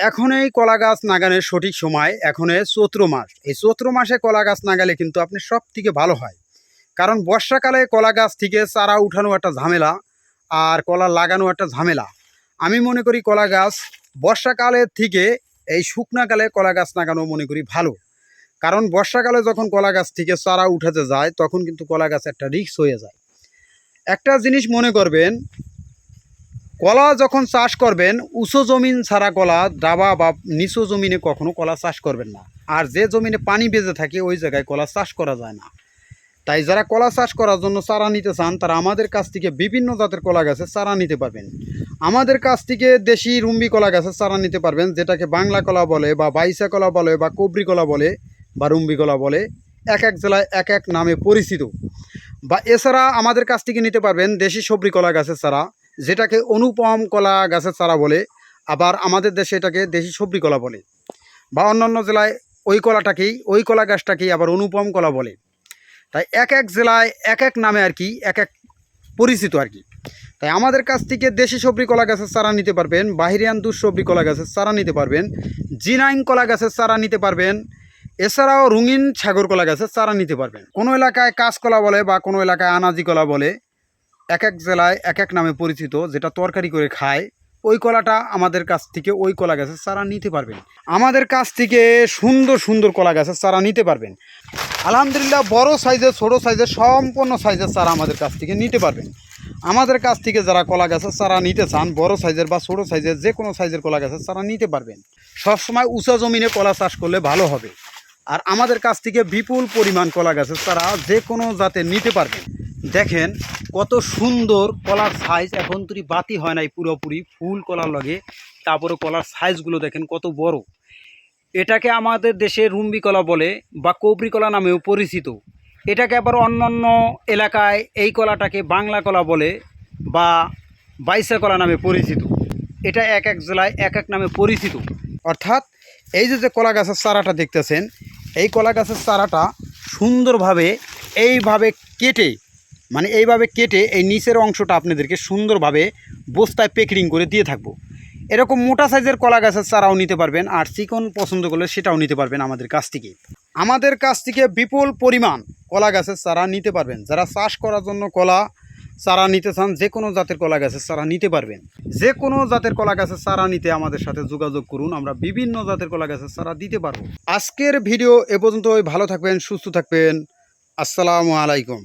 এখন এই কলা গাছ নাগানোর সঠিক সময় এখন চৈত্র মাস। এই চৈত্র মাসে কলা গাছ নাগালে কিন্তু আপনি সব থেকে ভালো হয়। কারণ বর্ষাকালে কলা গাছ থেকে চারা উঠানো একটা ঝামেলা, আর কলা লাগানো একটা ঝামেলা। আমি মনে করি কলা গাছ বর্ষাকালের থেকে এই শুকনাকালে কলা গাছ লাগানো মনে করি ভালো। কারণ বর্ষাকালে যখন কলা গাছ থেকে চারা উঠাতে যায় তখন কিন্তু কলা গাছ একটা রিস্ক হয়ে যায়। একটা জিনিস মনে করবেন, কলা যখন চাষ করবেন উঁচু জমিন ছাড়া কলা ডাবা বা নিচু জমিনে কখনো কলা চাষ করবেন না। আর যে জমিনে পানি বেজে থাকে ওই জায়গায় কলা চাষ করা যায় না। তাই যারা কলা চাষ করার জন্য চারা নিতে চান তারা আমাদের কাছ থেকে বিভিন্ন জাতের কলা গাছের চারা নিতে পারবেন। আমাদের কাছ থেকে দেশি রুম্বি কলা গাছের চারা নিতে পারবেন, যেটাকে বাংলা কলা বলে বা বাইসা কলা বলে বা কবরি কলা বলে বা রুম্বি কলা বলে, এক এক জেলায় এক এক নামে পরিচিত। বা এছাড়া আমাদের কাছ থেকে নিতে পারবেন দেশি সবরি কলা গাছের চারা, যেটাকে অনুপম কলা গাছের চারা বলে। আবার আমাদের দেশে এটাকে দেশি সবরি কলা বলে, বা অন্যান্য জেলায় ওই কলাটাকেই ওই কলা গাছটাকেই আবার অনুপম কলা বলে। তাই এক এক জেলায় এক এক নামে আর কি এক এক পরিচিত আর কি। তাই আমাদের কাছ থেকে দেশি সবরি কলা গাছের চারা নিতে পারবেন, বাহিরিয়ান দুঃসবরি কলা গাছের চারা নিতে পারবেন, জিনাইন কলা গাছের চারা নিতে পারবেন। এছাড়াও রঙিন সাগর কলা গাছের চারা নিতে পারবেন। কোনো এলাকায় কাঁচকলা বলে বা কোনো এলাকায় আনাজি কলা বলে, এক এক জেলায় এক এক নামে পরিচিত। যেটা তরকারি করে খায় ওই কলাটা আমাদের কাছ থেকে ওই কলা গাছের চারা নিতে পারবেন। আমাদের কাছ থেকে সুন্দর সুন্দর কলা গাছের চারা নিতে পারবেন। আলহামদুলিল্লাহ বড় সাইজের ছোটো সাইজের সম্পূর্ণ সাইজের চারা আমাদের কাছ থেকে নিতে পারবেন। আমাদের কাছ থেকে যারা কলা গাছের চারা নিতে চান বড় সাইজের বা ছোটো সাইজের যে কোনো সাইজের কলা গাছের চারা নিতে পারবেন। সবসময় উঁচা জমিনে কলা চাষ করলে ভালো হবে। আর আমাদের কাছ থেকে বিপুল পরিমাণ কলা গাছের চারা যে কোনো জাতের নিতে পারবেন। দেখেন কত সুন্দর কলার সাইজ, এখন তুই বাতি হয় নাই পুরোপুরি ফুল কলার লাগে। তারপরে কলার সাইজগুলো দেখেন কত বড়। এটাকে আমাদের দেশে রুম্বি কলা বলে বা কবরি কলা নামেও পরিচিত। এটাকে আবার অন্যান্য এলাকায় এই কলাটাকে বাংলা কলা বলে বা বাইসা কলা নামে পরিচিত। এটা এক এক জেলায় এক এক নামে পরিচিত। অর্থাৎ এই যে কলা গাছের চারাটা দেখতেছেন, এই কলা গাছের চারাটা সুন্দরভাবে এইভাবে কেটে এইভাবে কেটে এই নিচের অংশটা আপনাদেরকে সুন্দরভাবে বস্তায় প্যাকেটিং করে দিয়ে থাকবো। এরকম মোটা সাইজের কলা গাছের চারাও নিতে পারবেন, আর চিকন পছন্দ করলে সেটাও নিতে পারবেন আমাদের কাছ থেকে। আমাদের কাছ থেকে বিপুল পরিমাণ কলা গাছের চারা নিতে পারবেন। যারা চাষ করার জন্য কলা চারা নিতে চান যে কোনো জাতের কলা গাছের চারা নিতে পারবেন। যে কোনো জাতের কলা গাছের চারা নিতে আমাদের সাথে যোগাযোগ করুন, আমরা বিভিন্ন জাতের কলা গাছের চারা দিতে পারবো। আজকের ভিডিও এ পর্যন্তই। ভালো থাকবেন, সুস্থ থাকবেন। আসসালামু আলাইকুম।